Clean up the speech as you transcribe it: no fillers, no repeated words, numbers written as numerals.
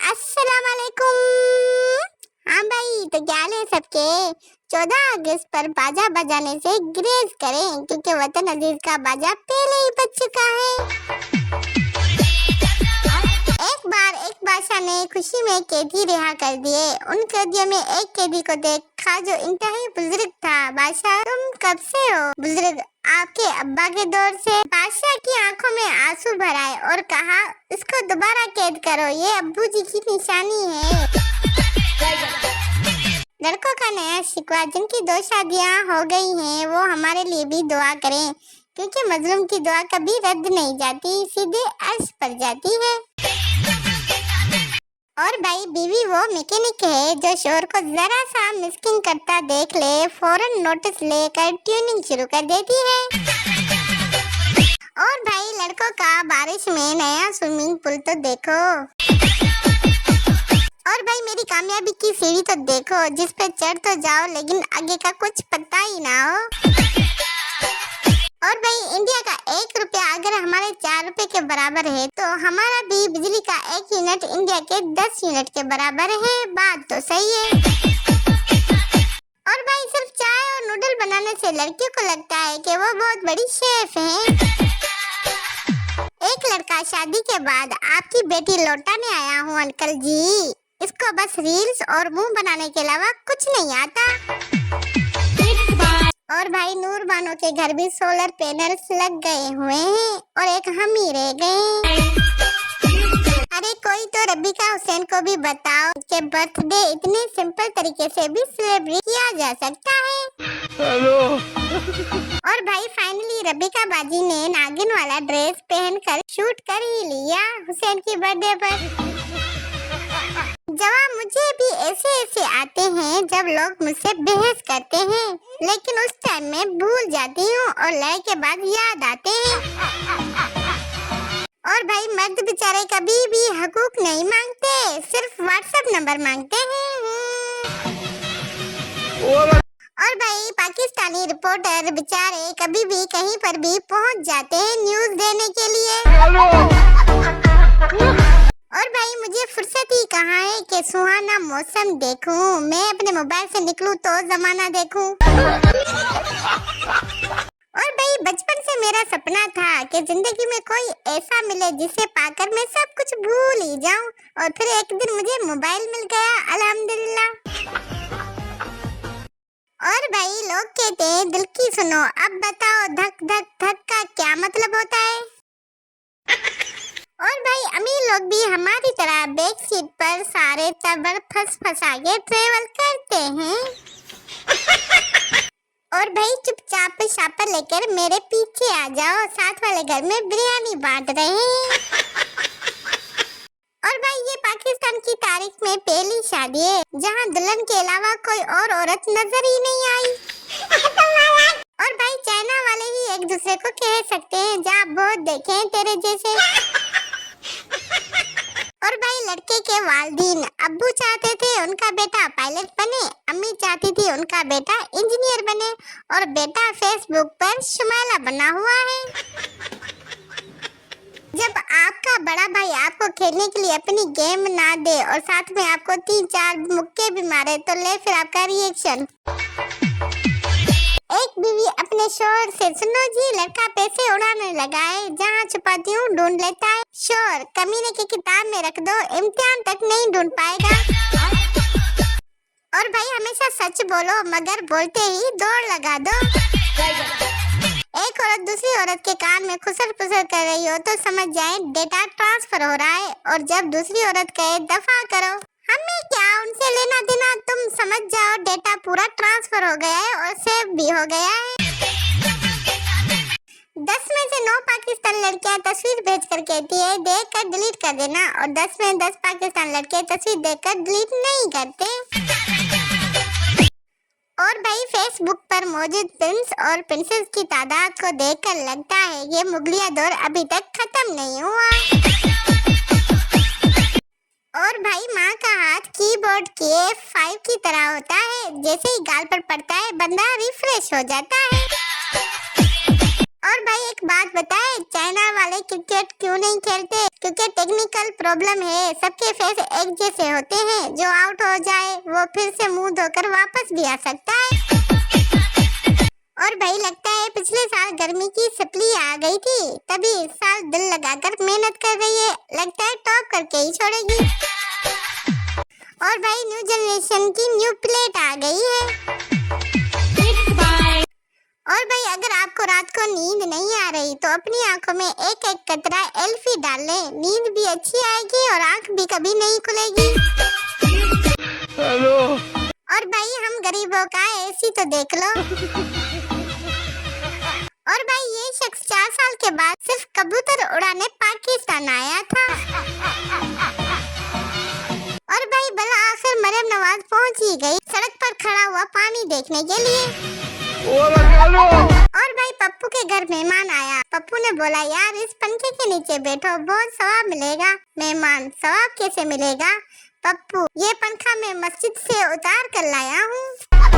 अस्सलाम वालेकुम। हाँ भाई, तो क्या हाल है सबके। 14 अगस्त पर बाजा बजाने से ग्रेज करें क्योंकि वतन अजीज का बाजा पहले ही बज चुका है। एक बादशाह ने खुशी में कैदी रिहा कर दिए। उन कैदियों में एक कैदी को देखा जो इंतहाई बुजुर्ग था। बादशाह, तुम कब से हो? बुजुर्ग, आपके अब्बा के दौर से। बादशाह की आंखों में आंसू भर आए और कहा, इसको दोबारा कैद करो, ये अब्बू जी की निशानी है। लड़कों का नया शिकवा, जिनकी 2 शादियां हो गई हैं, वो हमारे लिए भी दुआ करें क्योंकि मजलूम की दुआ कभी रद्द नहीं जाती, सीधे अर्श पर जाती है। और भाई, बीवी वो मैकेनिक है जो शोर को जरा सा मिस्किंग करता देख ले, फौरन नोटिस लेकर ट्यूनिंग शुरू कर देती है। और भाई, लड़कों का बारिश में नया स्विमिंग पूल तो देखो। और भाई, मेरी कामयाबी की सीढ़ी तो देखो, जिस पे चढ़ तो जाओ लेकिन आगे का कुछ पता ही ना हो। और भाई, इंडिया का 1 रुपया अगर हमारे 4 रुपए के बराबर है तो हमारा भी बिजली का 1 यूनिट इंडिया के 10 यूनिट के बराबर है। बात तो सही है। और भाई, सिर्फ चाय और नूडल बनाने से लड़कियों को लगता है कि वो बहुत बड़ी शेफ हैं। एक लड़का, शादी के बाद आपकी बेटी लौटाने आया हूँ अंकल जी। इसको बस रील्स और मुंह बनाने के अलावा कुछ नहीं आता। और भाई, नूर बानो के घर भी सोलर पैनल्स लग गए हुए हैं और एक हम ही रह गए। अरे कोई तो रबीका हुसैन को भी बताओ कि बर्थडे इतने सिंपल तरीके से भी सेलिब्रेट किया जा सकता है। हेलो। और भाई, फाइनली रबीका बाजी ने नागिन वाला ड्रेस पहनकर शूट कर ही लिया हुसैन की बर्थडे पर। जवाब मुझे भी ऐसे आते हैं जब लोग मुझसे बहस करते हैं, लेकिन उस टाइम में भूल जाती हूँ और लड़ाई के बाद याद आते हैं। और भाई, मर्द बेचारे कभी भी हकूक नहीं मांगते, सिर्फ व्हाट्सएप नंबर मांगते हैं। और भाई, पाकिस्तानी रिपोर्टर बेचारे कभी भी कहीं पर भी पहुँच जाते हैं न्यूज देने के लिए। और भाई, मुझे फुर्सत ही कहाँ है कि सुहाना मौसम देखूं। मैं अपने मोबाइल से निकलूं तो जमाना देखूं। और भाई, बचपन से मेरा सपना था कि जिंदगी में कोई ऐसा मिले जिसे पाकर मैं सब कुछ भूल ही जाऊं। और फिर एक दिन मुझे मोबाइल मिल गया, अल्हम्दुलिल्लाह। और भाई, लोग कहते हैं दिल की सुनो, अब बताओ धक धक धक का क्या मतलब होता है। और भाई, अमीर लोग भी हमारी तरह बैक सीट पर सारे तबर फंसा के ट्रेवल करते हैं। और भाई, चुपचाप शापर लेकर मेरे पीछे आ जाओ, साथ वाले घर में बिरयानी बांट रहे हैं। और भाई, ये पाकिस्तान की तारीख में पहली शादी है जहां दुल्हन के अलावा कोई और औरत नजर ही नहीं आई। और भाई, चाइना वाले ही एक दूसरे को कह सकते हैं, जा बहुत देखे तेरे जैसे। और भाई, लड़के के वालिदैन, अब्बू चाहते थे उनका बेटा पायलट बने, अम्मी चाहती थी उनका बेटा इंजीनियर बने, और बेटा फेसबुक पर शुमाइला बना हुआ है। जब आपका बड़ा भाई आपको खेलने के लिए अपनी गेम ना दे और साथ में आपको 3-4 मुक्के भी मारे तो ले फिर आपका रिएक्शन। एक बीवी अपने शोहर से, सुनो जी, लड़का पैसे उड़ाने लगा है, जहाँ छुपाती हूँ ढूंढ लेता है। शोहर, कमीने की किताब में रख दो, इम्तिहान तक नहीं ढूंढ पाएगा। और भाई, हमेशा सच बोलो मगर बोलते ही दौड़ लगा दो। एक औरत दूसरी औरत के कान में खुसर फुसर कर रही हो तो समझ जाए डेटा ट्रांसफर हो रहा है, और जब दूसरी औरत कहे दफा करो, हमें क्या उनसे लेना देना, तुम समझ जाओ डेटा पूरा ट्रांसफर हो गया है और सेव भी हो गया है। 10 में से 9 पाकिस्तान लड़कियां तस्वीर भेजकर कहती है देख कर डिलीट कर देना, और 10 में 10 पाकिस्तान लड़के तस्वीर देखकर डिलीट नहीं करते। और भाई, फेसबुक पर मौजूद प्रिंस और प्रिंसेस की तादाद को देखकर लगता है ये मुगलिया दौर अभी तक खत्म नहीं हुआ। और भाई, माँ का हाथ कीबोर्ड के F5 की तरह होता है, जैसे ही गाल पर पड़ता है बंदा रिफ्रेश हो जाता है। और भाई एक बात बताए, चाइना वाले क्रिकेट क्यों नहीं खेलते? क्योंकि टेक्निकल प्रॉब्लम है, सबके फेस एक जैसे होते हैं, जो आउट हो जाए वो फिर से मुंह धोकर वापस भी आ सकता है। और भाई लगता है पिछले साल गर्मी की सप्ली आ गई थी, तभी इस साल दिल लगाकर मेहनत कर रही है, लगता है टॉप करके ही छोड़ेगी। और भाई न्यू जनरेशन की न्यू प्लेट आ गई है। और भाई अगर आपको रात को नींद नहीं आ रही तो अपनी आंखों में एक एक कतरा एल्फी डाल लें, नींद भी अच्छी आएगी और आंख भी कभी नहीं खुलेगी। हेलो। और भाई हम गरीबों का एसी तो देख लो। और भाई ये शख्स 4 साल के बाद सिर्फ कबूतर उड़ाने पाकिस्तान आया था। और भाई भला आखिर मरियम नवाज पहुंच ही गई सड़क पर खड़ा हुआ पानी देखने के लिए। और भाई पप्पू के घर मेहमान आया, पप्पू ने बोला यार इस पंखे के नीचे बैठो, बहुत सवाब मिलेगा। मेहमान सवाब कैसे मिलेगा? पप्पू ये पंखा मैं मस्जिद से उतार कर लाया हूँ।